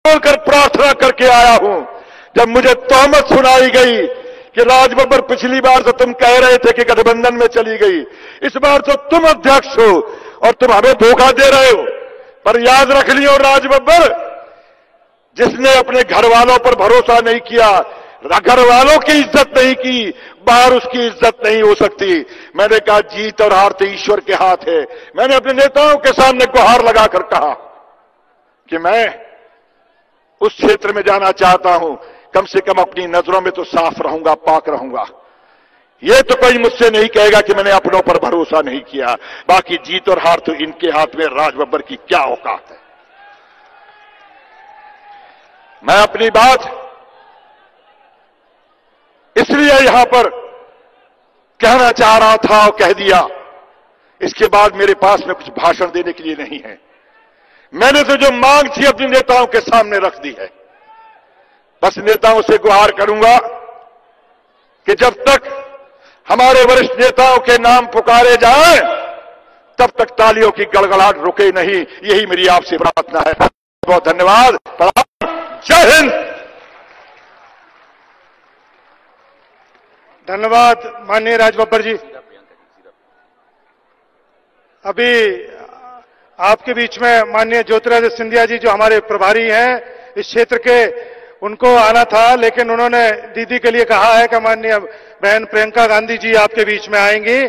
बोलकर प्रार्थना करके आया हूं। जब मुझे तोहमत सुनाई गई कि राज बब्बर पिछली बार तो तुम कह रहे थे कि गठबंधन में चली गई, इस बार तो तुम अध्यक्ष हो और तुम हमें धोखा दे रहे हो। पर याद रख लियो राज बब्बर, जिसने अपने घर वालों पर भरोसा नहीं किया, घर वालों की इज्जत नहीं की, बाहर उसकी इज्जत नहीं हो सकती। मैंने कहा जीत और हार तो ईश्वर के हाथ है। मैंने अपने नेताओं के सामने गुहार लगाकर कहा कि मैं उस क्षेत्र में जाना चाहता हूं, कम से कम अपनी नजरों में तो साफ रहूंगा, पाक रहूंगा। ये तो कोई मुझसे नहीं कहेगा कि मैंने अपनों पर भरोसा नहीं किया। बाकी जीत और हार तो इनके हाथ में, राज बब्बर की क्या औकात है। मैं अपनी बात इसलिए यहां पर कहना चाह रहा था और कह दिया। इसके बाद मेरे पास में कुछ भाषण देने के लिए नहीं है। मैंने तो जो मांग थी अपने नेताओं के सामने रख दी है। बस नेताओं से गुहार करूंगा कि जब तक हमारे वरिष्ठ नेताओं के नाम पुकारे जाएं, तब तक तालियों की गड़गड़ाहट रुके नहीं। यही मेरी आपसे प्रार्थना है। बहुत धन्यवाद। जय हिंद। धन्यवाद माननीय राज बब्बर जी। अभी आपके बीच में माननीय ज्योतिरादित्य सिंधिया जी, जो हमारे प्रभारी हैं इस क्षेत्र के, उनको आना था, लेकिन उन्होंने दीदी के लिए कहा है कि माननीय बहन प्रियंका गांधी जी आपके बीच में आएंगी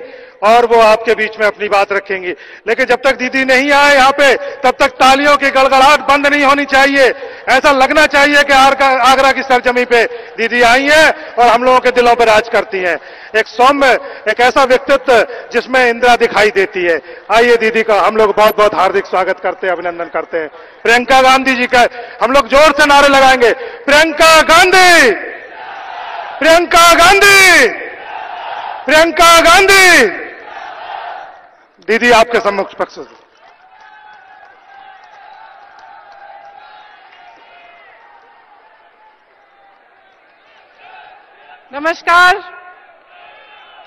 और वो आपके बीच में अपनी बात रखेंगी। लेकिन जब तक दीदी नहीं आए यहाँ पे, तब तक तालियों की गड़गड़ाहट बंद नहीं होनी चाहिए। ऐसा लगना चाहिए कि आगरा की सरजमी पे दीदी आई हैं और हम लोगों के दिलों पर राज करती हैं। एक सौम्य, एक ऐसा व्यक्तित्व जिसमें इंदिरा दिखाई देती है। आइए दीदी का हम लोग बहुत बहुत हार्दिक स्वागत करते हैं, अभिनंदन करते हैं। प्रियंका गांधी जी का हम लोग जोर से नारे लगाएंगे, प्रियंका गांधी, प्रियंका गांधी, प्रियंका गांधी। दीदी आपके सम्मुख पक्ष से। नमस्कार।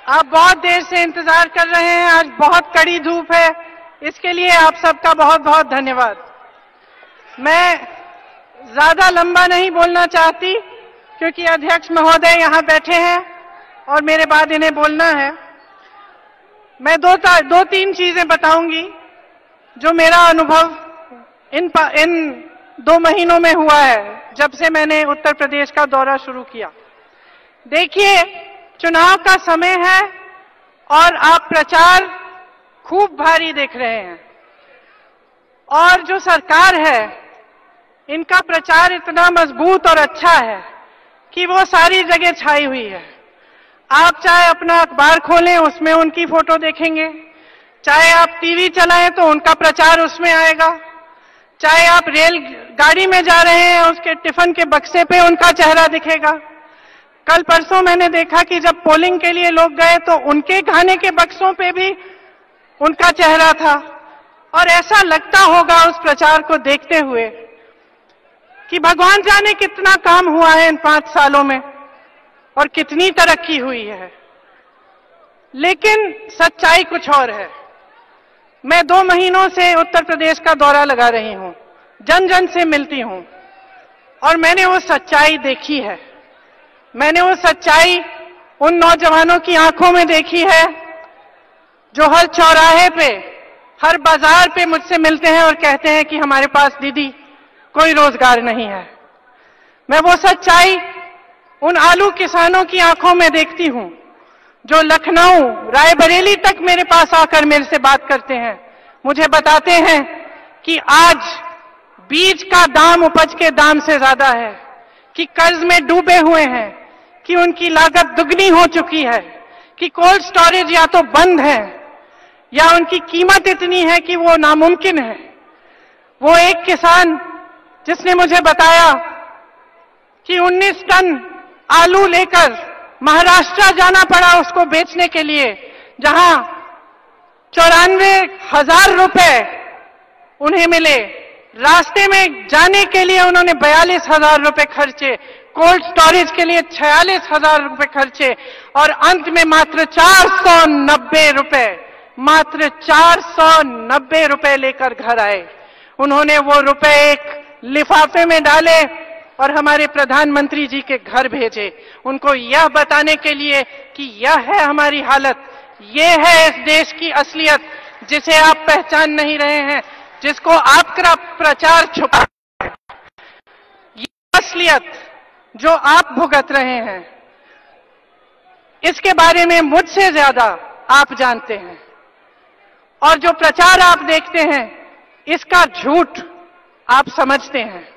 आप बहुत देर से इंतजार कर रहे हैं। आज बहुत कड़ी धूप है, इसके लिए आप सबका बहुत बहुत धन्यवाद। मैं ज्यादा लंबा नहीं बोलना चाहती क्योंकि अध्यक्ष महोदय यहाँ बैठे हैं और मेरे बाद इन्हें बोलना है। मैं दो तीन चीजें बताऊंगी जो मेरा अनुभव इन 2 महीनों में हुआ है, जब से मैंने उत्तर प्रदेश का दौरा शुरू किया। देखिए, चुनाव का समय है और आप प्रचार खूब भारी देख रहे हैं और जो सरकार है, इनका प्रचार इतना मजबूत और अच्छा है कि वो सारी जगह छाई हुई है। आप चाहे अपना अखबार खोलें, उसमें उनकी फोटो देखेंगे, चाहे आप टीवी चलाएं तो उनका प्रचार उसमें आएगा, चाहे आप रेल गाड़ी में जा रहे हैं उसके टिफिन के बक्से पे उनका चेहरा दिखेगा। कल परसों मैंने देखा कि जब पोलिंग के लिए लोग गए तो उनके खाने के बक्सों पे भी उनका चेहरा था। और ऐसा लगता होगा उस प्रचार को देखते हुए कि भगवान जाने कितना काम हुआ है इन 5 सालों में और कितनी तरक्की हुई है। लेकिन सच्चाई कुछ और है। मैं 2 महीनों से उत्तर प्रदेश का दौरा लगा रही हूं, जन जन से मिलती हूं और मैंने वो सच्चाई देखी है। मैंने वो सच्चाई उन नौजवानों की आंखों में देखी है जो हर चौराहे पे, हर बाजार पे मुझसे मिलते हैं और कहते हैं कि हमारे पास दीदी कोई रोजगार नहीं है। मैं वो सच्चाई उन आलू किसानों की आंखों में देखती हूं जो लखनऊ, रायबरेली तक मेरे पास आकर मेरे से बात करते हैं, मुझे बताते हैं कि आज बीज का दाम उपज के दाम से ज्यादा है, कि कर्ज में डूबे हुए हैं, कि उनकी लागत दुगनी हो चुकी है, कि कोल्ड स्टोरेज या तो बंद है या उनकी कीमत इतनी है कि वो नामुमकिन है। वो एक किसान जिसने मुझे बताया कि 19 टन आलू लेकर महाराष्ट्र जाना पड़ा उसको बेचने के लिए, जहां 94,000 रुपए उन्हें मिले। रास्ते में जाने के लिए उन्होंने 42,000 रुपए खर्चे, कोल्ड स्टोरेज के लिए 46,000 रुपए खर्चे और अंत में मात्र 490 रुपए, मात्र 490 रुपए लेकर घर आए। उन्होंने वो रुपए एक लिफाफे में डाले और हमारे प्रधानमंत्री जी के घर भेजे, उनको यह बताने के लिए कि यह है हमारी हालत, ये है इस देश की असलियत जिसे आप पहचान नहीं रहे हैं, जिसको आपका प्रचार छुपा है। ये असलियत जो आप भुगत रहे हैं, इसके बारे में मुझसे ज्यादा आप जानते हैं। और जो प्रचार आप देखते हैं, इसका झूठ आप समझते हैं।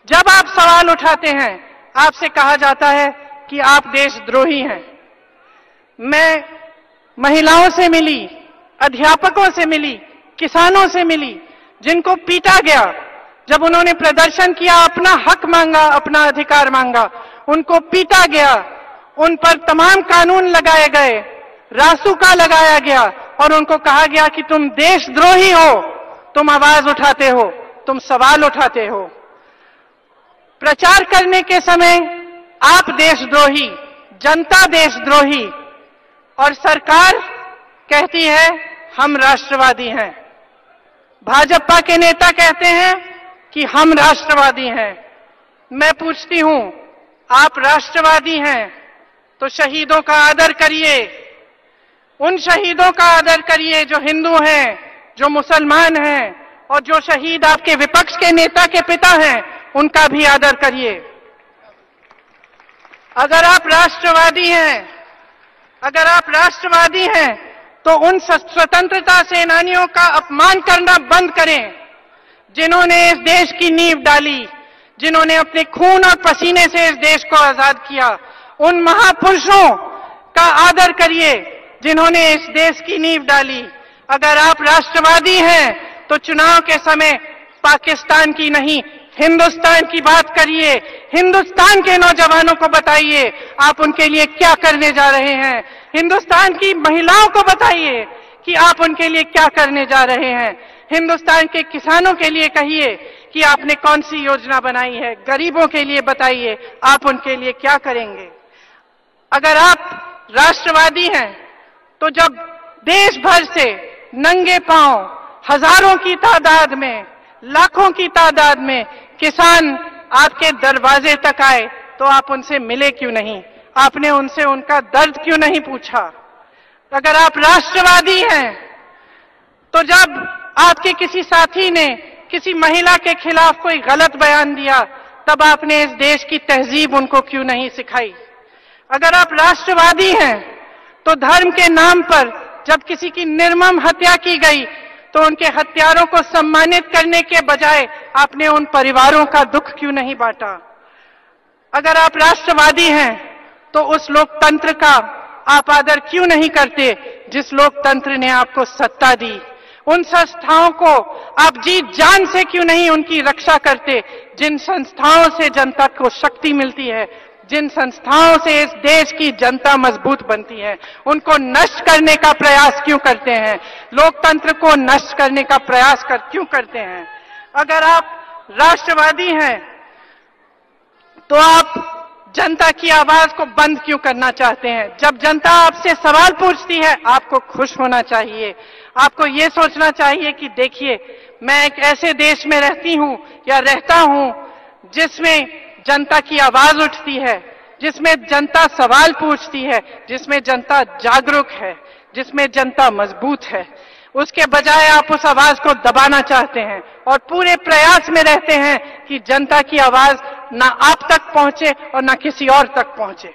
जब आप सवाल उठाते हैं, आपसे कहा जाता है कि आप देशद्रोही हैं। मैं महिलाओं से मिली, अध्यापकों से मिली, किसानों से मिली, जिनको पीटा गया जब उन्होंने प्रदर्शन किया, अपना हक मांगा, अपना अधिकार मांगा, उनको पीटा गया, उन पर तमाम कानून लगाए गए, रासुका लगाया गया और उनको कहा गया कि तुम देशद्रोही हो, तुम आवाज उठाते हो, तुम सवाल उठाते हो। प्रचार करने के समय आप देशद्रोही, जनता देशद्रोही और सरकार कहती है हम राष्ट्रवादी हैं। भाजपा के नेता कहते हैं कि हम राष्ट्रवादी हैं। मैं पूछती हूं, आप राष्ट्रवादी हैं तो शहीदों का आदर करिए, उन शहीदों का आदर करिए जो हिंदू हैं, जो मुसलमान हैं, और जो शहीद आपके विपक्ष के नेता के पिता हैं, उनका भी आदर करिए। अगर आप राष्ट्रवादी हैं, तो उन स्वतंत्रता सेनानियों का अपमान करना बंद करें, जिन्होंने इस देश की नींव डाली, जिन्होंने अपने खून और पसीने से इस देश को आजाद किया। उन महापुरुषों का आदर करिए जिन्होंने इस देश की नींव डाली। अगर आप राष्ट्रवादी हैं, तो चुनाव के समय पाकिस्तान की नहीं, हिंदुस्तान की बात करिए। हिंदुस्तान के नौजवानों को बताइए आप उनके लिए क्या करने जा रहे हैं। हिंदुस्तान की महिलाओं को बताइए कि आप उनके लिए क्या करने जा रहे हैं। हिंदुस्तान के किसानों के लिए कहिए कि आपने कौन सी योजना बनाई है। गरीबों के लिए बताइए आप उनके लिए क्या करेंगे। अगर आप राष्ट्रवादी हैं, तो जब देश भर से नंगे पांव हजारों की तादाद में, लाखों की तादाद में किसान आपके दरवाजे तक आए, तो आप उनसे मिले क्यों नहीं? आपने उनसे उनका दर्द क्यों नहीं पूछा? अगर आप राष्ट्रवादी हैं, तो जब आपके किसी साथी ने किसी महिला के खिलाफ कोई गलत बयान दिया, तब आपने इस देश की तहजीब उनको क्यों नहीं सिखाई? अगर आप राष्ट्रवादी हैं, तो धर्म के नाम पर जब किसी की निर्मम हत्या की गई, तो उनके हत्यारों को सम्मानित करने के बजाय आपने उन परिवारों का दुख क्यों नहीं बांटा? अगर आप राष्ट्रवादी हैं, तो उस लोकतंत्र का आप आदर क्यों नहीं करते जिस लोकतंत्र ने आपको सत्ता दी? उन संस्थाओं को आप जी जान से क्यों नहीं उनकी रक्षा करते, जिन संस्थाओं से जनता को शक्ति मिलती है, जिन संस्थाओं से इस देश की जनता मजबूत बनती है? उनको नष्ट करने का प्रयास क्यों करते हैं? लोकतंत्र को नष्ट करने का प्रयास क्यों करते हैं? अगर आप राष्ट्रवादी हैं, तो आप जनता की आवाज को बंद क्यों करना चाहते हैं? जब जनता आपसे सवाल पूछती है, आपको खुश होना चाहिए। आपको ये सोचना चाहिए कि देखिए, मैं एक ऐसे देश में रहती हूं या रहता हूं जिसमें जनता की आवाज उठती है, जिसमें जनता सवाल पूछती है, जिसमें जनता जागरूक है, जिसमें जनता मजबूत है। उसके बजाय आप उस आवाज को दबाना चाहते हैं और पूरे प्रयास में रहते हैं कि जनता की आवाज ना आप तक पहुंचे और ना किसी और तक पहुंचे।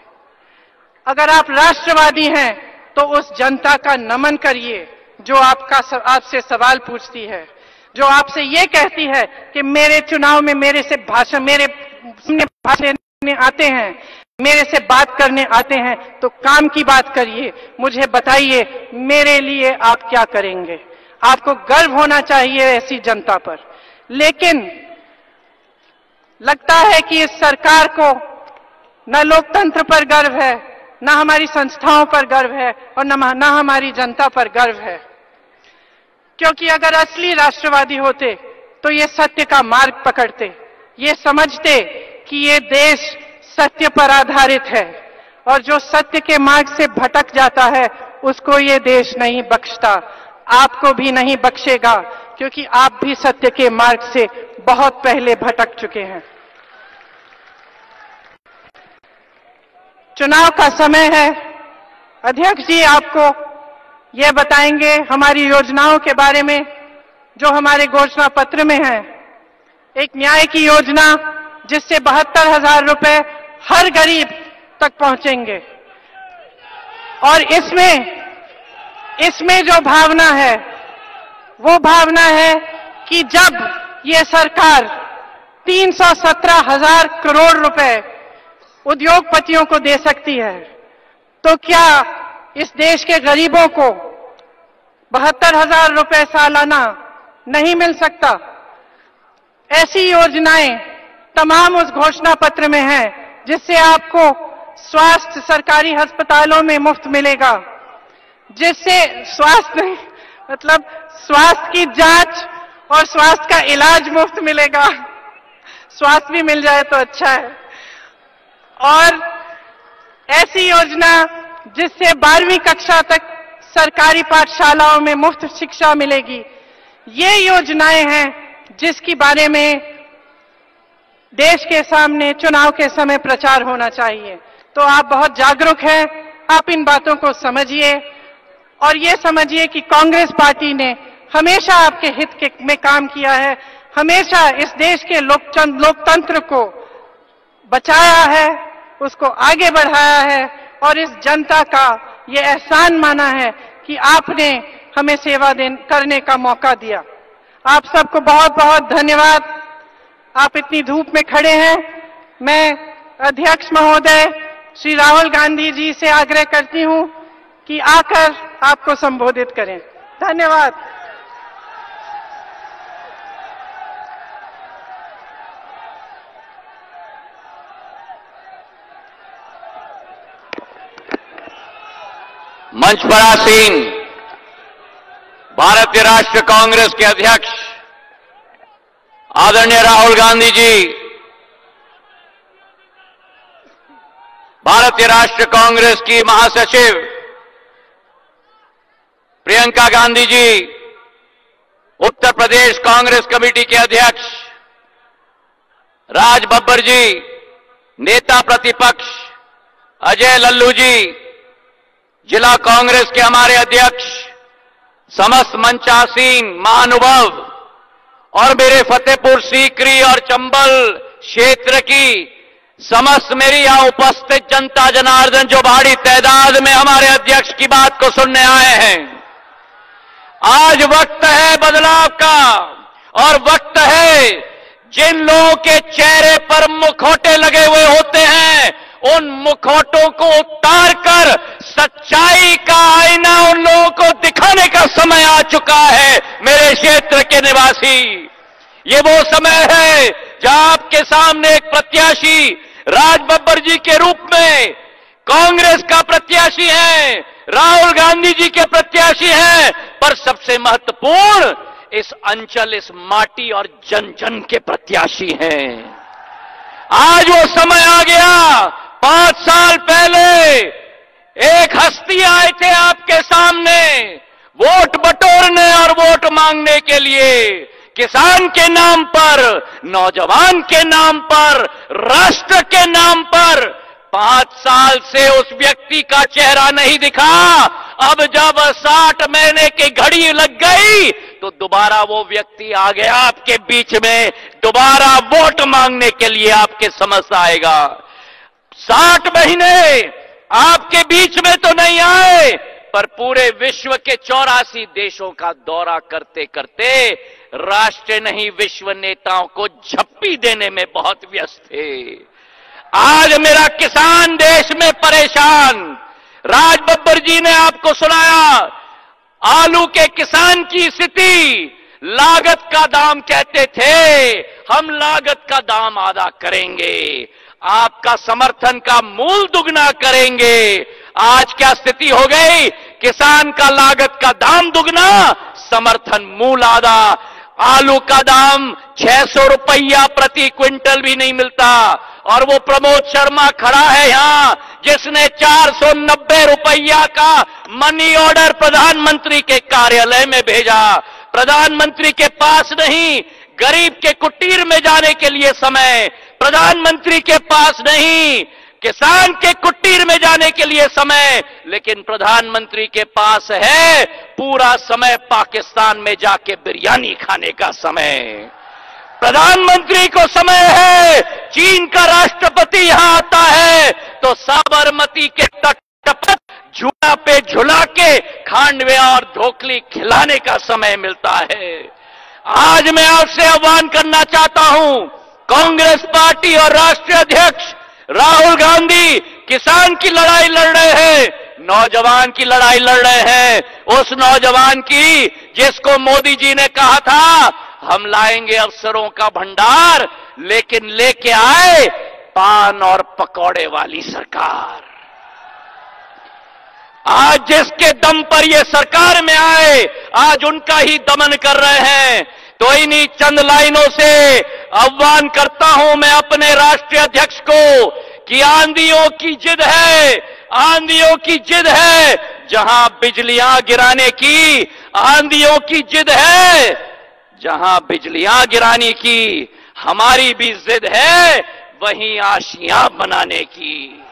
अगर आप राष्ट्रवादी हैं, तो उस जनता का नमन करिए जो आपसे सवाल पूछती है, जो आपसे ये कहती है कि मेरे चुनाव में मेरे से भाषण लेने आते हैं, मेरे से बात करने आते हैं, तो काम की बात करिए, मुझे बताइए मेरे लिए आप क्या करेंगे। आपको गर्व होना चाहिए ऐसी जनता पर। लेकिन लगता है कि इस सरकार को न लोकतंत्र पर गर्व है, न हमारी संस्थाओं पर गर्व है और न हमारी जनता पर गर्व है। क्योंकि अगर असली राष्ट्रवादी होते तो ये सत्य का मार्ग पकड़ते, ये समझते कि ये देश सत्य पर आधारित है और जो सत्य के मार्ग से भटक जाता है उसको ये देश नहीं बख्शता, आपको भी नहीं बख्शेगा। क्योंकि आप भी सत्य के मार्ग से बहुत पहले भटक चुके हैं। चुनाव का समय है। अध्यक्ष जी आपको ये बताएंगे हमारी योजनाओं के बारे में जो हमारे घोषणा पत्र में है। एक न्याय की योजना जिससे 72,000 रुपए हर गरीब तक पहुंचेंगे, और इसमें जो भावना है वो भावना है कि जब ये सरकार 317,000 करोड़ रुपए उद्योगपतियों को दे सकती है, तो क्या इस देश के गरीबों को 72,000 रुपए सालाना नहीं मिल सकता? ऐसी योजनाएं तमाम उस घोषणा पत्र में हैं जिससे आपको स्वास्थ्य सरकारी अस्पतालों में मुफ्त मिलेगा, जिससे स्वास्थ्य नहीं मतलब स्वास्थ्य की जांच और स्वास्थ्य का इलाज मुफ्त मिलेगा। स्वास्थ्य भी मिल जाए तो अच्छा है। और ऐसी योजना जिससे 12वीं कक्षा तक सरकारी पाठशालाओं में मुफ्त शिक्षा मिलेगी। ये योजनाएं हैं जिसके बारे में देश के सामने चुनाव के समय प्रचार होना चाहिए। तो आप बहुत जागरूक हैं, आप इन बातों को समझिए और ये समझिए कि कांग्रेस पार्टी ने हमेशा आपके हित में काम किया है, हमेशा इस देश के लोकतंत्र को बचाया है, उसको आगे बढ़ाया है और इस जनता का ये एहसान माना है कि आपने हमें सेवा करने का मौका दिया। आप सबको बहुत बहुत धन्यवाद। आप इतनी धूप में खड़े हैं। मैं अध्यक्ष महोदय श्री राहुल गांधी जी से आग्रह करती हूं कि आकर आपको संबोधित करें। धन्यवाद। मंच पर आसीन भारतीय राष्ट्रीय कांग्रेस के अध्यक्ष आदरणीय राहुल गांधी जी, भारतीय राष्ट्रीय कांग्रेस की महासचिव प्रियंका गांधी जी, उत्तर प्रदेश कांग्रेस कमेटी के अध्यक्ष राज बब्बर जी, नेता प्रतिपक्ष अजय लल्लू जी, जिला कांग्रेस के हमारे अध्यक्ष, समस्त मंचासीन महानुभाव और मेरे फतेहपुर सीकरी और चंबल क्षेत्र की समस्त मेरी यहां उपस्थित जनता जनार्दन जो भारी तादाद में हमारे अध्यक्ष की बात को सुनने आए हैं। आज वक्त है बदलाव का और वक्त है जिन लोगों के चेहरे पर मुखौटे लगे हुए होते हैं उन मुखौटों को उतार कर सच्चाई का आईना उन लोगों को दिखाने का समय आ चुका है। मेरे क्षेत्र के निवासी, ये वो समय है जहां आपके सामने एक प्रत्याशी राज बब्बर जी के रूप में कांग्रेस का प्रत्याशी है, राहुल गांधी जी के प्रत्याशी हैं, पर सबसे महत्वपूर्ण इस अंचल, इस माटी और जन जन के प्रत्याशी हैं। आज वो समय आ गया। 5 साल पहले एक हस्ती आए थे आपके सामने वोट बटोरने और वोट मांगने के लिए, किसान के नाम पर, नौजवान के नाम पर, राष्ट्र के नाम पर। 5 साल से उस व्यक्ति का चेहरा नहीं दिखा। अब जब 60 महीने की घड़ी लग गई तो दोबारा वो व्यक्ति आ गया आपके बीच में, दोबारा वोट मांगने के लिए आपके समक्ष आएगा। 60 महीने आपके बीच में तो नहीं आए, पर पूरे विश्व के 84 देशों का दौरा करते करते राष्ट्र नहीं विश्व नेताओं को झप्पी देने में बहुत व्यस्त थे। आज मेरा किसान देश में परेशान। राज बब्बर जी ने आपको सुनाया आलू के किसान की स्थिति। लागत का दाम कहते थे, हम लागत का दाम आधा करेंगे, आपका समर्थन का मूल दुगना करेंगे। आज क्या स्थिति हो गई? किसान का लागत का दाम दुगना, समर्थन मूल आधा। आलू का दाम 600 रुपया प्रति क्विंटल भी नहीं मिलता, और वो प्रमोद शर्मा खड़ा है यहां जिसने 490 रुपया का मनी ऑर्डर प्रधानमंत्री के कार्यालय में भेजा। प्रधानमंत्री के पास नहीं, गरीब के कुटीर में जाने के लिए समय, प्रधानमंत्री के पास नहीं, किसान के कुटीर में जाने के लिए समय, लेकिन प्रधानमंत्री के पास है पूरा समय पाकिस्तान में जाके बिरयानी खाने का समय। प्रधानमंत्री को समय है, चीन का राष्ट्रपति यहां आता है तो साबरमती के तट पर झूला पे झुला के खांडवे और ढोकली खिलाने का समय मिलता है। आज मैं आपसे आह्वान करना चाहता हूं, कांग्रेस पार्टी और राष्ट्रीय अध्यक्ष राहुल गांधी किसान की लड़ाई लड़ रहे हैं, नौजवान की लड़ाई लड़ रहे हैं, उस नौजवान की जिसको मोदी जी ने कहा था हम लाएंगे अफसरों का भंडार, लेकिन लेके आए पान और पकौड़े वाली सरकार। आज जिसके दम पर ये सरकार में आए, आज उनका ही दमन कर रहे हैं। तो इन्हीं चंद लाइनों से आह्वान करता हूं मैं अपने राष्ट्रीय अध्यक्ष को कि आंधियों की जिद है, आंधियों की जिद है, जहां बिजलियां गिराने की आंधियों की जिद है, जहां बिजलियां गिराने की हमारी भी जिद है, वहीं आशियां बनाने की।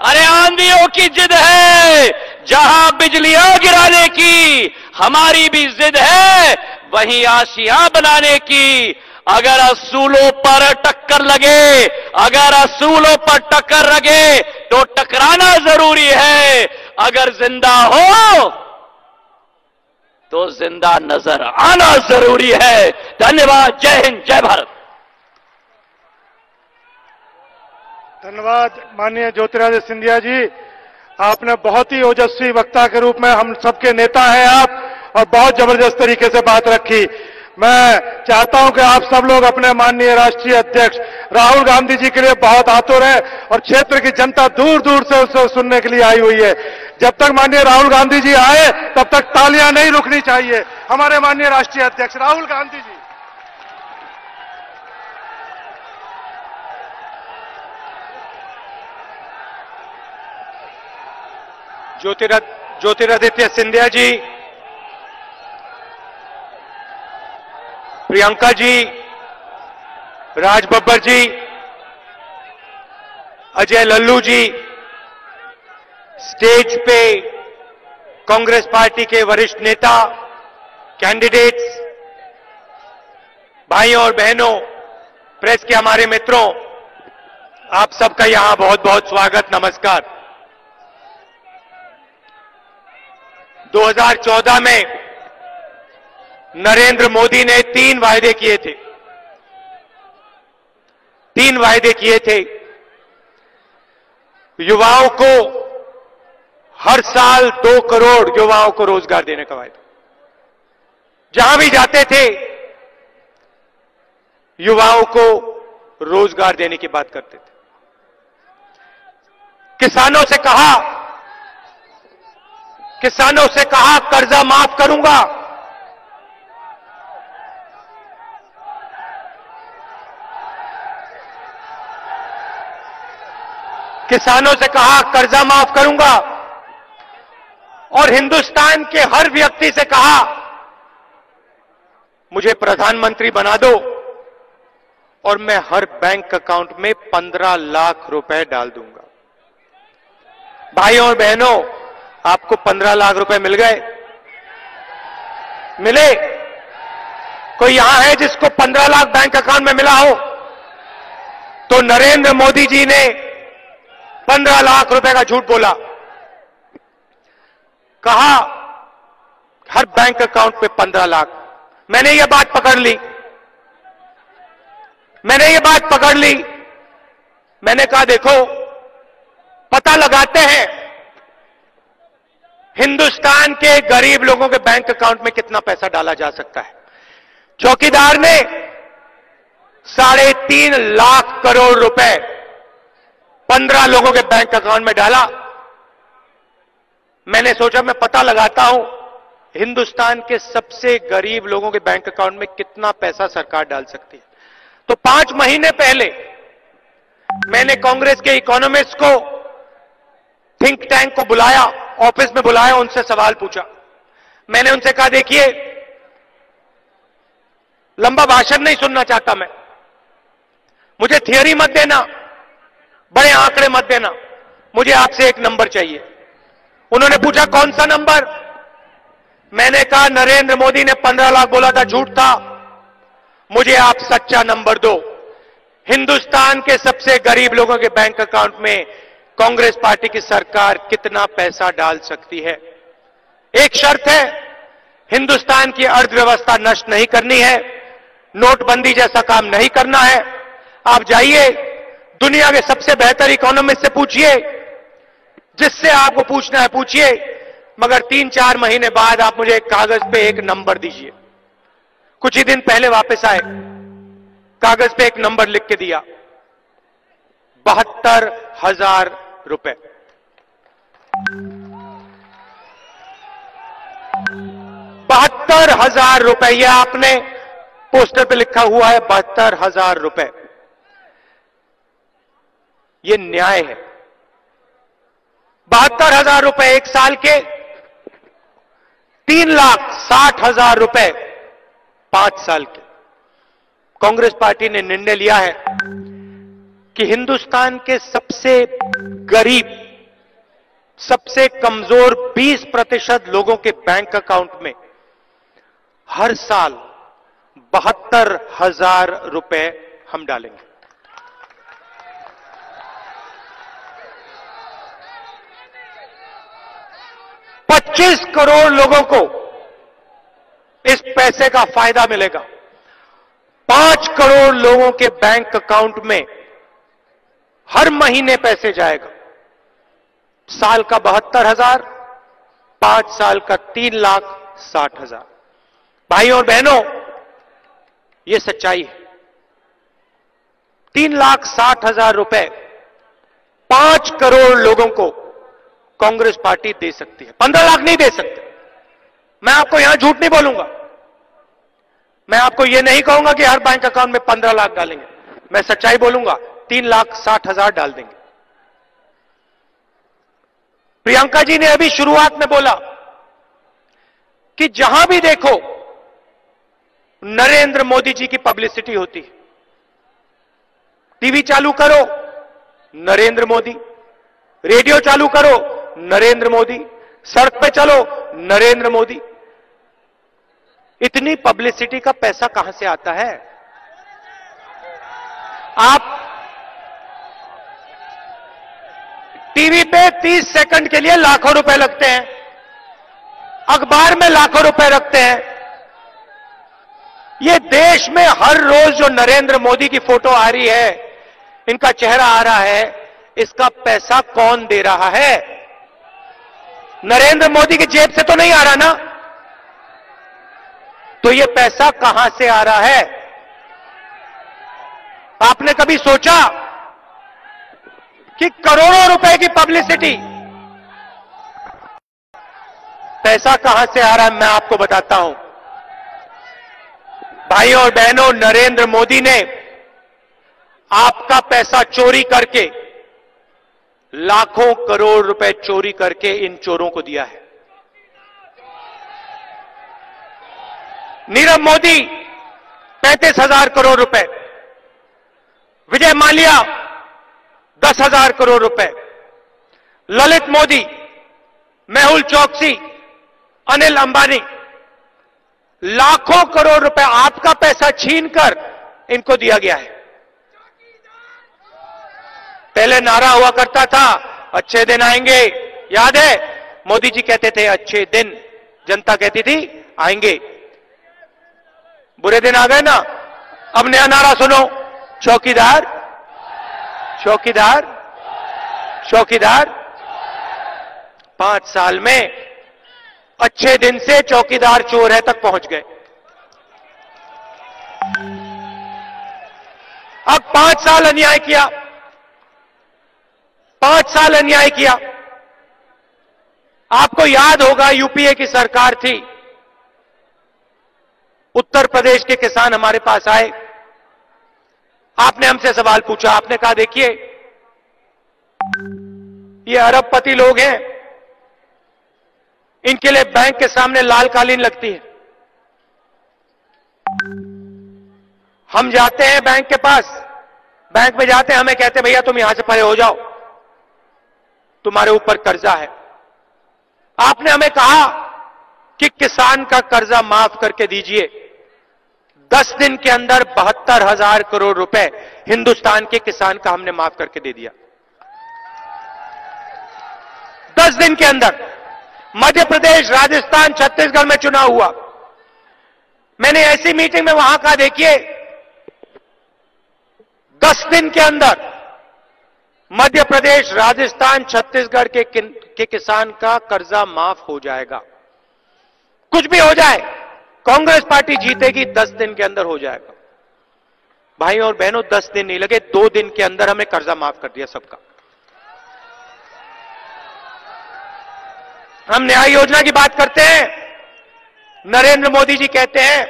अरे आंधियों की जिद है, जहां बिजलियां गिराने की हमारी भी जिद है, वहीं आशियां बनाने की। अगर असूलों पर टक्कर लगे, अगर असूलों पर टक्कर लगे तो टकराना जरूरी है, अगर जिंदा हो तो जिंदा नजर आना जरूरी है। धन्यवाद। जय हिंद, जय भारत। धन्यवाद माननीय ज्योतिरादित्य सिंधिया जी, आपने बहुत ही ओजस्वी वक्ता के रूप में हम सबके नेता हैं आप, और बहुत जबरदस्त तरीके से बात रखी। मैं चाहता हूं कि आप सब लोग अपने माननीय राष्ट्रीय अध्यक्ष राहुल गांधी जी के लिए बहुत आतुर है, और क्षेत्र की जनता दूर दूर से उसे सुनने के लिए आई हुई है। जब तक माननीय राहुल गांधी जी आए तब तक तालियां नहीं रुकनी चाहिए। हमारे माननीय राष्ट्रीय अध्यक्ष राहुल गांधी जी। ज्योतिरादित्य सिंधिया जी, प्रियंका जी, राज बब्बर जी, अजय लल्लू जी, स्टेज पे कांग्रेस पार्टी के वरिष्ठ नेता, कैंडिडेट्स, भाइयों और बहनों, प्रेस के हमारे मित्रों, आप सबका यहां बहुत बहुत स्वागत, नमस्कार। 2014 में नरेंद्र मोदी ने 3 वायदे किए थे। 3 वायदे किए थे। युवाओं को हर साल 2 करोड़ युवाओं को रोजगार देने का वायदा। जहां भी जाते थे युवाओं को रोजगार देने की बात करते थे। किसानों से कहा कर्जा माफ करूंगा। किसानों से कहा कर्जा माफ करूंगा, और हिंदुस्तान के हर व्यक्ति से कहा मुझे प्रधानमंत्री बना दो और मैं हर बैंक अकाउंट में 15 लाख रुपए डाल दूंगा। भाइयों और बहनों, आपको 15 लाख रुपए मिल गए? मिले? कोई यहां है जिसको 15 लाख बैंक अकाउंट में मिला हो? तो नरेंद्र मोदी जी ने 15 लाख रुपए का झूठ बोला। कहा हर बैंक अकाउंट पे 15 लाख। मैंने ये बात पकड़ ली। मैंने कहा देखो, पता लगाते हैं हिंदुस्तान के गरीब लोगों के बैंक अकाउंट में कितना पैसा डाला जा सकता है। चौकीदार ने 3.5 लाख करोड़ रुपए 15 लोगों के बैंक अकाउंट में डाला। मैंने सोचा मैं पता लगाता हूं हिंदुस्तान के सबसे गरीब लोगों के बैंक अकाउंट में कितना पैसा सरकार डाल सकती है। तो 5 महीने पहले मैंने कांग्रेस के इकोनॉमिस्ट को, थिंक टैंक को बुलाया, ऑफिस में बुलाया, उनसे सवाल पूछा। मैंने उनसे कहा देखिए, लंबा भाषण नहीं सुनना चाहता मैं। मुझे थियरी मत देना, बड़े आंकड़े मत देना, मुझे आपसे एक नंबर चाहिए। उन्होंने पूछा कौन सा नंबर? मैंने कहा नरेंद्र मोदी ने 15 लाख बोला था, झूठ था। मुझे आप सच्चा नंबर दो। हिंदुस्तान के सबसे गरीब लोगों के बैंक अकाउंट में कांग्रेस पार्टी की सरकार कितना पैसा डाल सकती है? एक शर्त है, हिंदुस्तान की अर्थव्यवस्था नष्ट नहीं करनी है, नोटबंदी जैसा काम नहीं करना है। आप जाइए दुनिया के सबसे बेहतर इकोनॉमिस्ट से पूछिए, जिससे आपको पूछना है पूछिए, मगर 3-4 महीने बाद आप मुझे एक कागज पे एक नंबर दीजिए। कुछ ही दिन पहले वापस आए, कागज पे एक नंबर लिख के दिया, 72,000 रुपए। 72,000 रुपए, यह आपने पोस्टर पे लिखा हुआ है 72,000 रुपए। यह न्याय है? 72,000 रुपए एक साल के, 3,60,000 रुपए 5 साल के। कांग्रेस पार्टी ने निर्णय लिया है कि हिंदुस्तान के सबसे गरीब, सबसे कमजोर 20% लोगों के बैंक अकाउंट में हर साल 72,000 रुपए हम डालेंगे। $25 करोड़ लोगों को इस पैसे का फायदा मिलेगा। 5 करोड़ लोगों के बैंक अकाउंट में हर महीने पैसे जाएगा। साल का 72,000, 5 साल का 3,60,000। भाइयों और बहनों, यह सच्चाई है। 3,60,000 रुपए 5 करोड़ लोगों को कांग्रेस पार्टी दे सकती है। 15 लाख नहीं दे सकते। मैं आपको यहां झूठ नहीं बोलूंगा। मैं आपको यह नहीं कहूंगा कि हर बैंक अकाउंट में 15 लाख डालेंगे। मैं सच्चाई बोलूंगा, 3,60,000 डाल देंगे। प्रियंका जी ने अभी शुरुआत में बोला कि जहां भी देखो नरेंद्र मोदी जी की पब्लिसिटी होती है। टीवी चालू करो, नरेंद्र मोदी, रेडियो चालू करो, नरेंद्र मोदी, सड़क पे चलो, नरेंद्र मोदी। इतनी पब्लिसिटी का पैसा कहां से आता है? आप टीवी पे 30 सेकंड के लिए लाखों रुपए लगते हैं, अखबार में लाखों रुपए रखते हैं। ये देश में हर रोज जो नरेंद्र मोदी की फोटो आ रही है, इनका चेहरा आ रहा है, इसका पैसा कौन दे रहा है? नरेंद्र मोदी की जेब से तो नहीं आ रहा ना? तो ये पैसा कहां से आ रहा है? आपने कभी सोचा कि करोड़ों रुपए की पब्लिसिटी, पैसा कहां से आ रहा है? मैं आपको बताता हूं। भाइयों और बहनों, नरेंद्र मोदी ने आपका पैसा चोरी करके, लाखों करोड़ रुपए चोरी करके इन चोरों को दिया है। नीरव मोदी 35,000 करोड़ रुपए, विजय माल्या 10,000 करोड़ रुपए, ललित मोदी, मेहुल चोकसी, अनिल अंबानी, लाखों करोड़ रुपए आपका पैसा छीनकर इनको दिया गया है। पहले नारा हुआ करता था, अच्छे दिन आएंगे, याद है? मोदी जी कहते थे अच्छे दिन, जनता कहती थी आएंगे। बुरे दिन आ गए ना। अब नया नारा सुनो, चौकीदार चौकीदार चौकीदार। 5 साल में अच्छे दिन से चौकीदार चोर है तक पहुंच गए। अब 5 साल अन्याय किया, 5 साल अन्याय किया। आपको याद होगा, यूपीए की सरकार थी, उत्तर प्रदेश के किसान हमारे पास आए, आपने हमसे सवाल पूछा, आपने कहा देखिए ये अरबपति लोग हैं, इनके लिए बैंक के सामने लाल कालीन लगती है। हम जाते हैं बैंक के पास, बैंक में जाते हैं, हमें कहते हैं भैया तुम यहां से परे हो जाओ, तुम्हारे ऊपर कर्जा है। आपने हमें कहा कि किसान का कर्जा माफ करके दीजिए। 10 दिन के अंदर 72,000 करोड़ रुपए हिंदुस्तान के किसान का हमने माफ करके दे दिया। 10 दिन के अंदर। मध्य प्रदेश, राजस्थान, छत्तीसगढ़ में चुनाव हुआ। मैंने ऐसी मीटिंग में वहां कहा, देखिए 10 दिन के अंदर मध्य प्रदेश, राजस्थान, छत्तीसगढ़ के किसान का कर्जा माफ हो जाएगा। कुछ भी हो जाए, कांग्रेस पार्टी जीतेगी, 10 दिन के अंदर हो जाएगा। भाई और बहनों, 10 दिन नहीं लगे, 2 दिन के अंदर हमने कर्जा माफ कर दिया सबका। हम न्याय योजना की बात करते हैं, नरेंद्र मोदी जी कहते हैं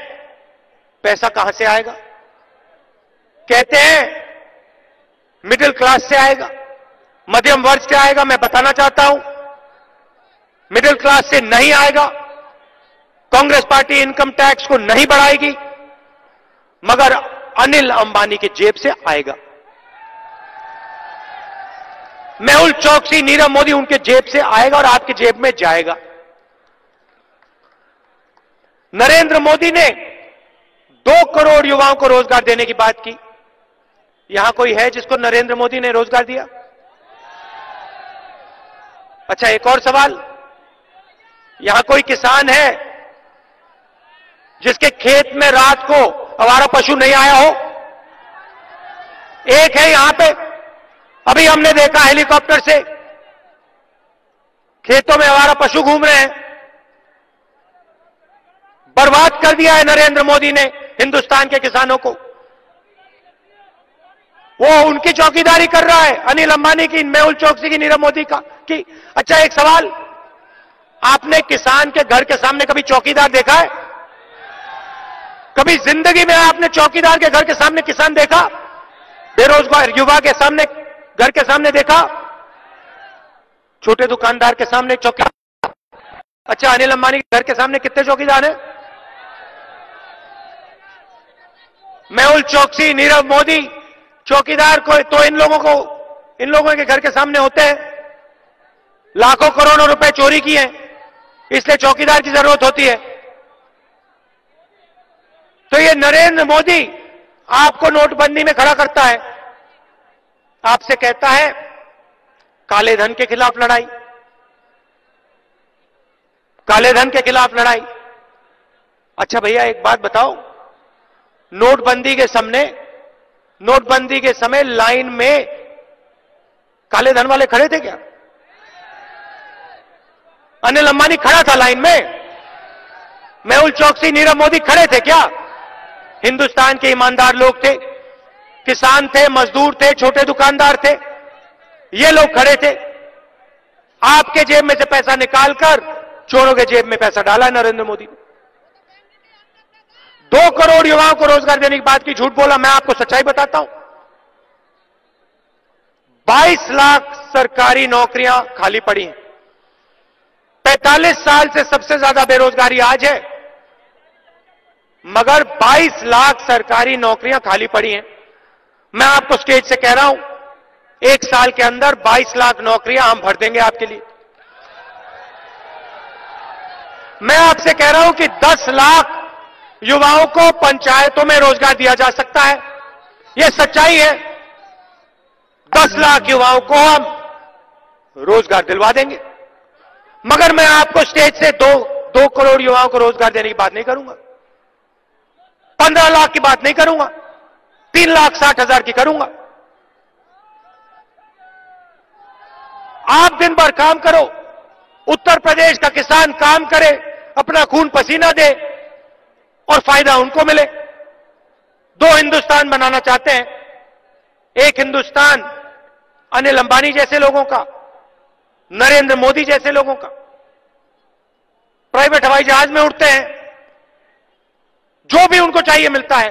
पैसा कहां से आएगा, कहते हैं मिडिल क्लास से आएगा, मध्यम वर्ग से आएगा। मैं बताना चाहता हूं, मिडिल क्लास से नहीं आएगा। कांग्रेस पार्टी इनकम टैक्स को नहीं बढ़ाएगी, मगर अनिल अंबानी की जेब से आएगा। मेहुल चौकसी, नीरव मोदी, उनके जेब से आएगा और आपकी जेब में जाएगा। नरेंद्र मोदी ने 2 करोड़ युवाओं को रोजगार देने की बात की। यहां कोई है जिसको नरेंद्र मोदी ने रोजगार दिया? अच्छा, एक और सवाल, यहां कोई किसान है जिसके खेत में रात को आवारा पशु नहीं आया हो? एक है यहां पे। अभी हमने देखा हेलीकॉप्टर से खेतों में आवारा पशु घूम रहे हैं। बर्बाद कर दिया है नरेंद्र मोदी ने हिंदुस्तान के किसानों को। वो उनकी चौकीदारी कर रहा है, अनिल अंबानी की, मेहुल चौकसी की, नीरव मोदी की। अच्छा, एक सवाल, आपने किसान के घर के सामने कभी चौकीदार देखा है? कभी जिंदगी में आपने चौकीदार के घर के सामने किसान देखा? बेरोजगार युवा के सामने, घर के सामने देखा? छोटे दुकानदार के सामने चौकीदार? अच्छा, अनिल अंबानी के घर के सामने कितने चौकीदार हैं? मेहुल चौकसी, नीरव मोदी, चौकीदार को तो इन लोगों के घर के सामने होते हैं। लाखों करोड़ों रुपए चोरी किए हैं, इसलिए चौकीदार की जरूरत होती है। तो ये नरेंद्र मोदी आपको नोटबंदी में खड़ा करता है, आपसे कहता है काले धन के खिलाफ लड़ाई, काले धन के खिलाफ लड़ाई। अच्छा भैया, एक बात बताओ, नोटबंदी के समय लाइन में काले धन वाले खड़े थे क्या? अनिल अंबानी खड़ा था लाइन में? मेहुल चौकसी, नीरव मोदी खड़े थे क्या? हिंदुस्तान के ईमानदार लोग थे, किसान थे, मजदूर थे, छोटे दुकानदार थे, ये लोग खड़े थे। आपके जेब में से पैसा निकालकर चोरों के जेब में पैसा डाला नरेंद्र मोदी ने। 2 करोड़ युवाओं को रोजगार देने की बात की, झूठ बोला। मैं आपको सच्चाई बताता हूं, 22 लाख सरकारी नौकरियां खाली पड़ी हैं। 45 साल से सबसे ज्यादा बेरोजगारी आज है, मगर 22 लाख सरकारी नौकरियां खाली पड़ी हैं। मैं आपको स्टेज से कह रहा हूं, 1 साल के अंदर 22 लाख नौकरियां हम भर देंगे आपके लिए। मैं आपसे कह रहा हूं कि 10 लाख युवाओं को पंचायतों में रोजगार दिया जा सकता है, यह सच्चाई है। 10 लाख युवाओं को हम रोजगार दिलवा देंगे, मगर मैं आपको स्टेज से 2 करोड़ युवाओं को रोजगार देने की बात नहीं करूंगा, 15 लाख की बात नहीं करूंगा, 3,60,000 की करूंगा। आप दिन भर काम करो, उत्तर प्रदेश का किसान काम करे, अपना खून पसीना दे और फायदा उनको मिले। 2 हिंदुस्तान बनाना चाहते हैं, एक हिंदुस्तान अनिल अंबानी जैसे लोगों का, नरेंद्र मोदी जैसे लोगों का, प्राइवेट हवाई जहाज में उड़ते हैं, जो भी उनको चाहिए मिलता है।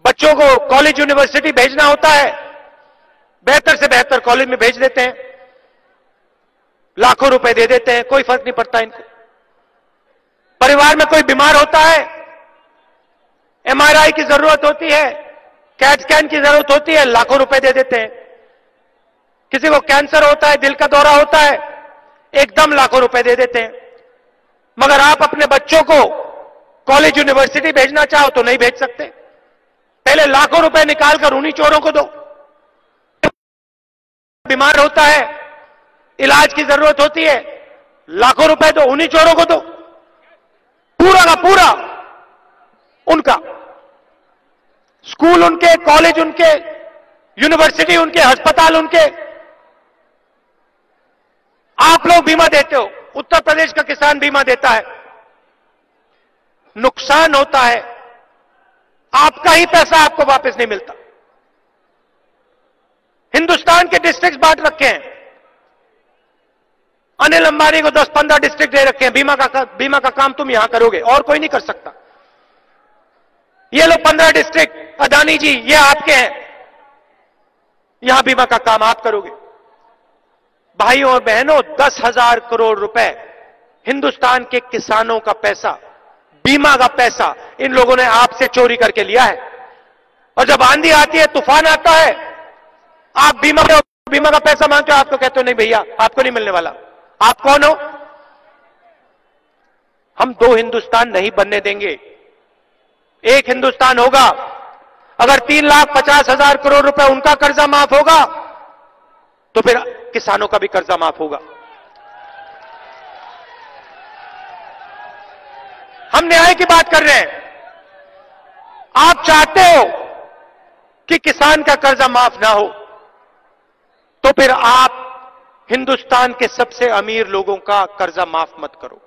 बच्चों को कॉलेज यूनिवर्सिटी भेजना होता है, बेहतर से बेहतर कॉलेज में भेज देते हैं, लाखों रुपए दे देते हैं, कोई फर्क नहीं पड़ता इनको। परिवार में कोई बीमार होता है, एमआरआई की जरूरत होती है, कैट स्कैन की जरूरत होती है, लाखों रुपए दे देते हैं। किसी को कैंसर होता है, दिल का दौरा होता है, एकदम लाखों रुपए दे देते हैं। मगर आप अपने बच्चों को कॉलेज यूनिवर्सिटी भेजना चाहो तो नहीं भेज सकते। पहले लाखों रुपए निकालकर उन्हीं चोरों को दो। बीमार होता है, इलाज की जरूरत होती है, लाखों रुपए तो उन्हीं चोरों को दो। पूरा का पूरा उनका, स्कूल उनके, कॉलेज उनके, यूनिवर्सिटी उनके, अस्पताल उनके। आप लोग बीमा देते हो, उत्तर प्रदेश का किसान बीमा देता है, नुकसान होता है, आपका ही पैसा आपको वापस नहीं मिलता। हिंदुस्तान के डिस्ट्रिक्ट बांट रखे हैं, अनिल अंबानी को 10-15 डिस्ट्रिक्ट दे रखे हैं, बीमा का काम तुम यहां करोगे और कोई नहीं कर सकता। ये लो 15 डिस्ट्रिक्ट, अदानी जी ये आपके हैं, यहां बीमा का काम आप करोगे। भाइयों और बहनों, 10,000 करोड़ रुपए हिंदुस्तान के किसानों का पैसा, बीमा का पैसा इन लोगों ने आपसे चोरी करके लिया है। और जब आंधी आती है, तूफान आता है, आप बीमा का पैसा मांगते हो, आपको कहते हो नहीं भैया आपको नहीं मिलने वाला। आप कौन हो? हम 2 हिंदुस्तान नहीं बनने देंगे, एक हिंदुस्तान होगा। अगर 3,50,000 करोड़ रुपए उनका कर्जा माफ होगा तो फिर किसानों का भी कर्जा माफ होगा। हम न्याय की बात कर रहे हैं। आप चाहते हो कि किसान का कर्जा माफ ना हो, तो फिर आप हिंदुस्तान के सबसे अमीर लोगों का कर्जा माफ मत करो।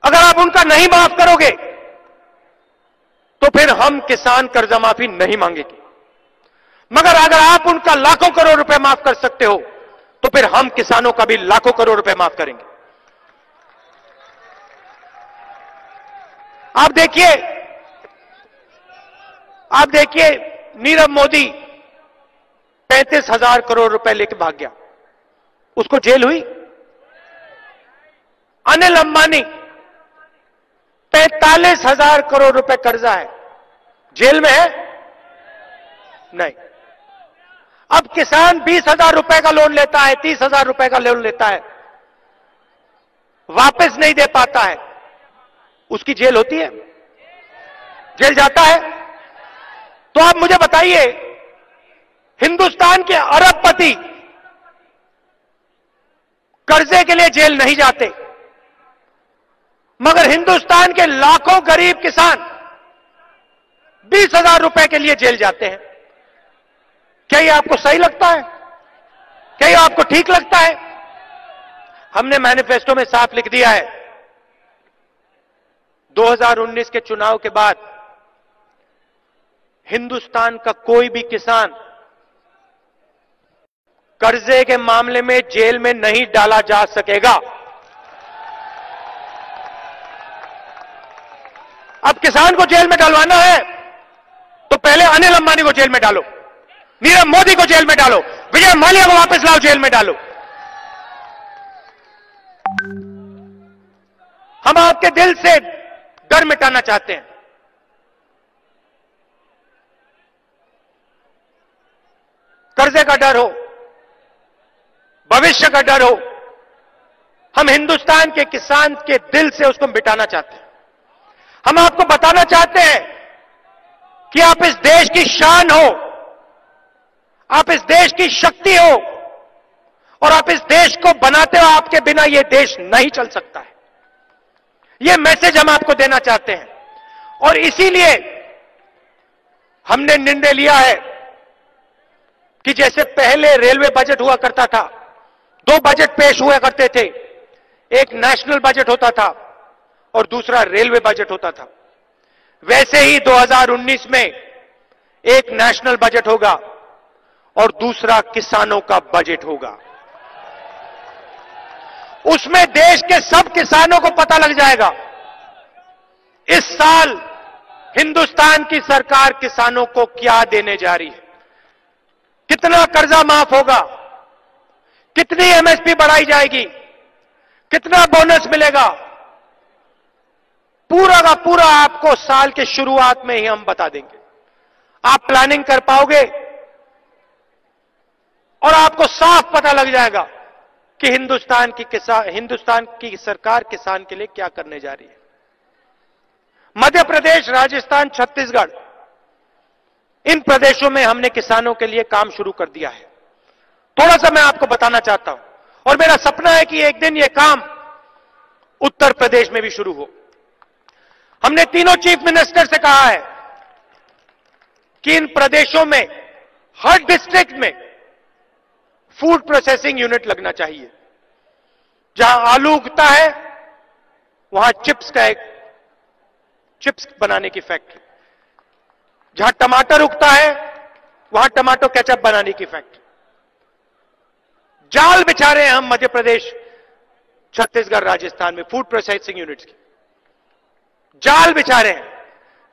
अगर आप उनका नहीं माफ करोगे तो फिर हम किसान कर्जा माफी नहीं मांगेंगे। मगर अगर आप उनका लाखों करोड़ रुपए माफ कर सकते हो तो फिर हम किसानों का भी लाखों करोड़ रुपए माफ करेंगे। आप देखिए नीरव मोदी 35,000 करोड़ रुपए लेके भाग गया, उसको जेल हुई। अनिल अंबानी 45,000 करोड़ रुपए कर्जा है, जेल में है? नहीं। अब किसान 20,000 रुपए का लोन लेता है, 30,000 रुपए का लोन लेता है, वापस नहीं दे पाता है, उसकी जेल होती है, जेल जाता है। तो आप मुझे बताइए, हिंदुस्तान के अरबपति कर्जे के लिए जेल नहीं जाते, मगर हिंदुस्तान के लाखों गरीब किसान 20,000 रुपए के लिए जेल जाते हैं। क्या ये आपको सही लगता है? क्या ये आपको ठीक लगता है? हमने मैनिफेस्टो में साफ लिख दिया है, 2019 के चुनाव के बाद हिंदुस्तान का कोई भी किसान कर्जे के मामले में जेल में नहीं डाला जा सकेगा। अब किसान को जेल में डालवाना है तो पहले अनिल अंबानी को जेल में डालो, नीरव मोदी को जेल में डालो, विजय माल्या को वापस लाओ, जेल में डालो। हम आपके दिल से डर मिटाना चाहते हैं। कर्जे का डर हो, भविष्य का डर हो, हम हिंदुस्तान के किसान के दिल से उसको मिटाना चाहते हैं। हम आपको बताना चाहते हैं कि आप इस देश की शान हो, आप इस देश की शक्ति हो, और आप इस देश को बनाते हो। आपके बिना यह देश नहीं चल सकता है। यह मैसेज हम आपको देना चाहते हैं। और इसीलिए हमने निर्णय लिया है कि जैसे पहले रेलवे बजट हुआ करता था, 2 बजट पेश हुआ करते थे, एक नेशनल बजट होता था और दूसरा रेलवे बजट होता था, वैसे ही 2019 में एक नेशनल बजट होगा और दूसरा किसानों का बजट होगा। उसमें देश के सब किसानों को पता लग जाएगा इस साल हिंदुस्तान की सरकार किसानों को क्या देने जा रही है, कितना कर्जा माफ होगा, कितनी एमएसपी बढ़ाई जाएगी, कितना बोनस मिलेगा। पूरा का पूरा आपको साल के शुरुआत में ही हम बता देंगे। आप प्लानिंग कर पाओगे और आपको साफ पता लग जाएगा कि हिंदुस्तान की सरकार किसान के लिए क्या करने जा रही है। मध्य प्रदेश, राजस्थान, छत्तीसगढ़, इन प्रदेशों में हमने किसानों के लिए काम शुरू कर दिया है। थोड़ा सा मैं आपको बताना चाहता हूं और मेरा सपना है कि एक दिन यह काम उत्तर प्रदेश में भी शुरू हो। हमने तीनों चीफ मिनिस्टर से कहा है कि इन प्रदेशों में हर डिस्ट्रिक्ट में फूड प्रोसेसिंग यूनिट लगना चाहिए। जहां आलू उगता है वहां चिप्स बनाने की फैक्ट्री, जहां टमाटर उगता है वहां टमाटो केचप बनाने की फैक्ट्री। जाल बिछा रहे हैं हम मध्य प्रदेश, छत्तीसगढ़, राजस्थान में फूड प्रोसेसिंग यूनिट्स की जाल बिछा रहे हैं।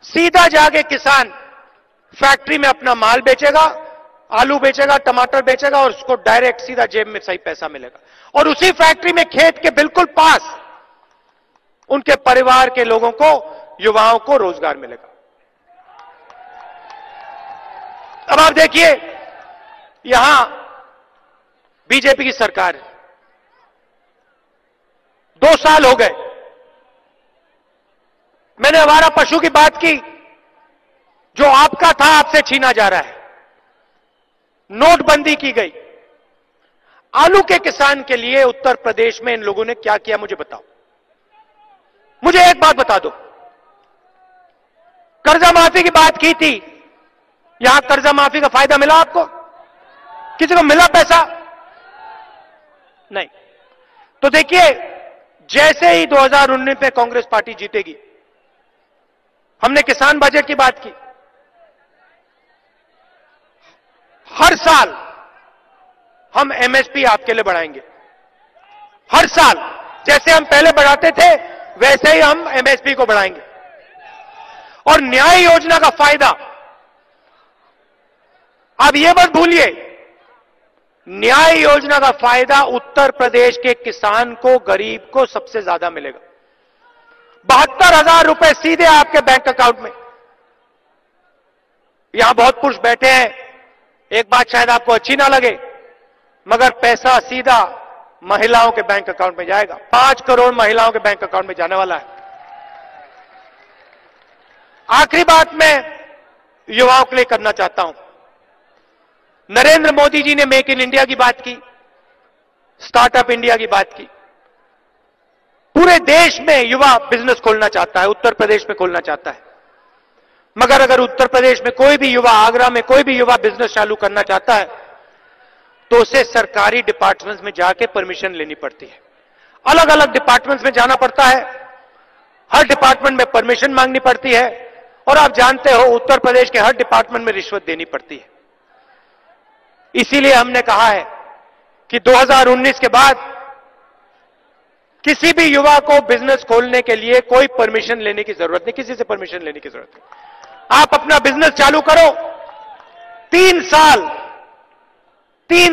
सीधा जाके किसान फैक्ट्री में अपना माल बेचेगा, आलू बेचेगा, टमाटर बेचेगा और उसको डायरेक्ट सीधा जेब में सही पैसा मिलेगा। और उसी फैक्ट्री में खेत के बिल्कुल पास उनके परिवार के लोगों को, युवाओं को रोजगार मिलेगा। अब आप देखिए, यहां बीजेपी की सरकार है, 2 साल हो गए। मैंने आवारा पशु की बात की, जो आपका था आपसे छीना जा रहा है। नोटबंदी की गई। आलू के किसान के लिए उत्तर प्रदेश में इन लोगों ने क्या किया मुझे बताओ। मुझे एक बात बता दो, कर्जा माफी की बात की थी, यहां कर्जा माफी का फायदा मिला आपको? किसी को मिला पैसा? नहीं। तो देखिए, जैसे ही 2019 में कांग्रेस पार्टी जीतेगी, हमने किसान बजट की बात की। हर साल हम एमएसपी आपके लिए बढ़ाएंगे। हर साल जैसे हम पहले बढ़ाते थे वैसे ही हम एमएसपी को बढ़ाएंगे। और न्याय योजना का फायदा, आप यह मत भूलिए, न्याय योजना का फायदा उत्तर प्रदेश के किसान को, गरीब को सबसे ज्यादा मिलेगा। 72,000 रुपए सीधे आपके बैंक अकाउंट में। यहां बहुत पुरुष बैठे हैं, एक बात शायद आपको अच्छी ना लगे, मगर पैसा सीधा महिलाओं के बैंक अकाउंट में जाएगा। 5 करोड़ महिलाओं के बैंक अकाउंट में जाने वाला है। आखिरी बात मैं युवाओं के लिए करना चाहता हूं। नरेंद्र मोदी जी ने मेक इन इंडिया की बात की, स्टार्टअप इंडिया की बात की। पूरे देश में युवा बिजनेस खोलना चाहता है, उत्तर प्रदेश में खोलना चाहता है। मगर अगर उत्तर प्रदेश में कोई भी युवा, आगरा में कोई भी युवा बिजनेस चालू करना चाहता है तो उसे सरकारी डिपार्टमेंट्स में जाके परमिशन लेनी पड़ती है। अलग अलग डिपार्टमेंट्स में जाना पड़ता है, हर डिपार्टमेंट में परमिशन मांगनी पड़ती है। और आप जानते हो उत्तर प्रदेश के हर डिपार्टमेंट में रिश्वत देनी पड़ती है। इसीलिए हमने कहा है कि 2019 के बाद किसी भी युवा को बिजनेस खोलने के लिए कोई परमिशन लेने की जरूरत नहीं, किसी से परमिशन लेने की जरूरत नहीं। आप अपना बिजनेस चालू करो, 3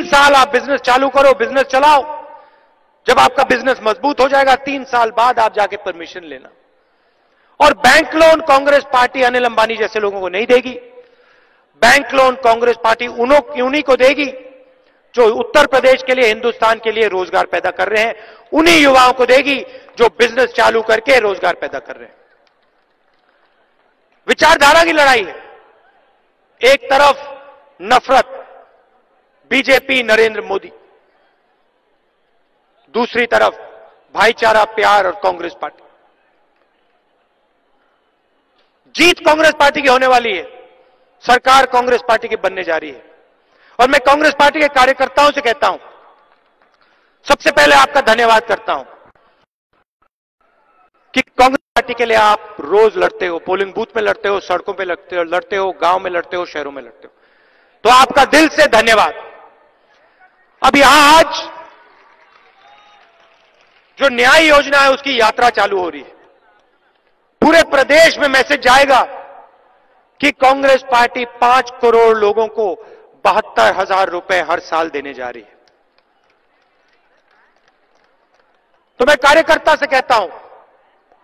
साल आप बिजनेस चालू करो, बिजनेस चलाओ। जब आपका बिजनेस मजबूत हो जाएगा 3 साल बाद आप जाके परमिशन लेना। और bank loan Congress party Anil Ambani जैसे लोगों को नहीं देगी। बैंक लोन कांग्रेस पार्टी उन्हीं को देगी जो उत्तर प्रदेश के लिए, हिंदुस्तान के लिए रोजगार पैदा कर रहे हैं। उन्हीं युवाओं को देगी जो बिजनेस चालू करके रोजगार पैदा कर रहे हैं। विचारधारा की लड़ाई है। एक तरफ नफरत, बीजेपी, नरेंद्र मोदी, दूसरी तरफ भाईचारा, प्यार और कांग्रेस पार्टी। जीत कांग्रेस पार्टी की होने वाली है, सरकार कांग्रेस पार्टी की बनने जा रही है। और मैं कांग्रेस पार्टी के कार्यकर्ताओं से कहता हूं, सबसे पहले आपका धन्यवाद करता हूं कि कांग्रेस पार्टी के लिए आप रोज लड़ते हो, पोलिंग बूथ में लड़ते हो, सड़कों पे लड़ते हो, गांव में लड़ते हो, शहरों में लड़ते हो। तो आपका दिल से धन्यवाद। अब यहां आज जो न्याय योजना है उसकी यात्रा चालू हो रही है। पूरे प्रदेश में मैसेज जाएगा कि कांग्रेस पार्टी 5 करोड़ लोगों को 72,000 रुपए हर साल देने जा रही है। तो मैं कार्यकर्ता से कहता हूं,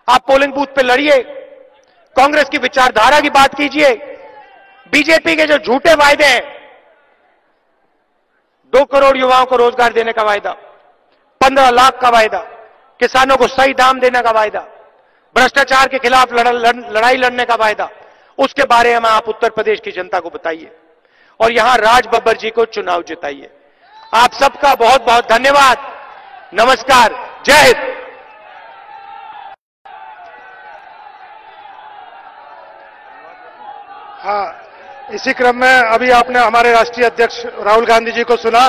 आप पोलिंग बूथ पे लड़िए, कांग्रेस की विचारधारा की बात कीजिए। बीजेपी के जो झूठे वायदे हैं, 2 करोड़ युवाओं को रोजगार देने का वायदा, 15 लाख का वायदा, किसानों को सही दाम देने का वायदा, भ्रष्टाचार के खिलाफ लड़ाई लड़ने का वायदा, उसके बारे में आप उत्तर प्रदेश की जनता को बताइए और यहां राज बब्बर जी को चुनाव जिताइए। आप सबका बहुत बहुत धन्यवाद। नमस्कार, जय हिंद। हाँ, इसी क्रम में अभी आपने हमारे राष्ट्रीय अध्यक्ष राहुल गांधी जी को सुना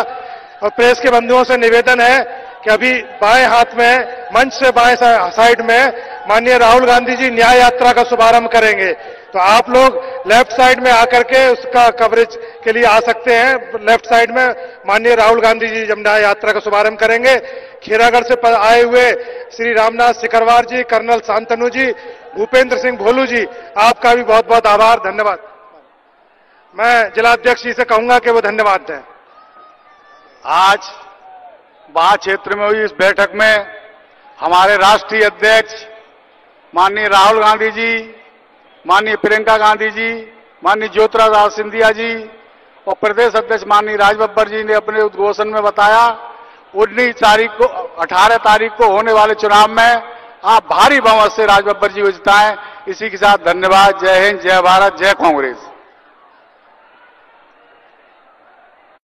और प्रेस के बंधुओं से निवेदन है कि अभी बाएं हाथ में, मंच से बाएं साइड में माननीय राहुल गांधी जी न्याय यात्रा का शुभारंभ करेंगे। तो आप लोग लेफ्ट साइड में आकर के उसका कवरेज के लिए आ सकते हैं। लेफ्ट साइड में माननीय राहुल गांधी जी जब न्याय यात्रा का शुभारंभ करेंगे, खीरागढ़ से आए हुए श्री रामनाथ सिकरवार जी, कर्नल शांतनु जी, भूपेंद्र सिंह भोलू जी, आपका भी बहुत बहुत आभार, धन्यवाद। मैं जिलाध्यक्ष जी से कहूंगा कि वो धन्यवाद दें। आज बाह क्षेत्र में हुई इस बैठक में हमारे राष्ट्रीय अध्यक्ष माननीय राहुल गांधी जी, माननीय प्रियंका गांधी जी, माननीय ज्योतिरादित्य सिंधिया जी और प्रदेश अध्यक्ष माननीय राज बब्बर जी ने अपने उद्घोषण में बताया 18 तारीख को होने वाले चुनाव में आप भारी बहुमत से राज बब्बर जी को जिताएं। इसी के साथ धन्यवाद। जय हिंद, जय भारत, जय कांग्रेस।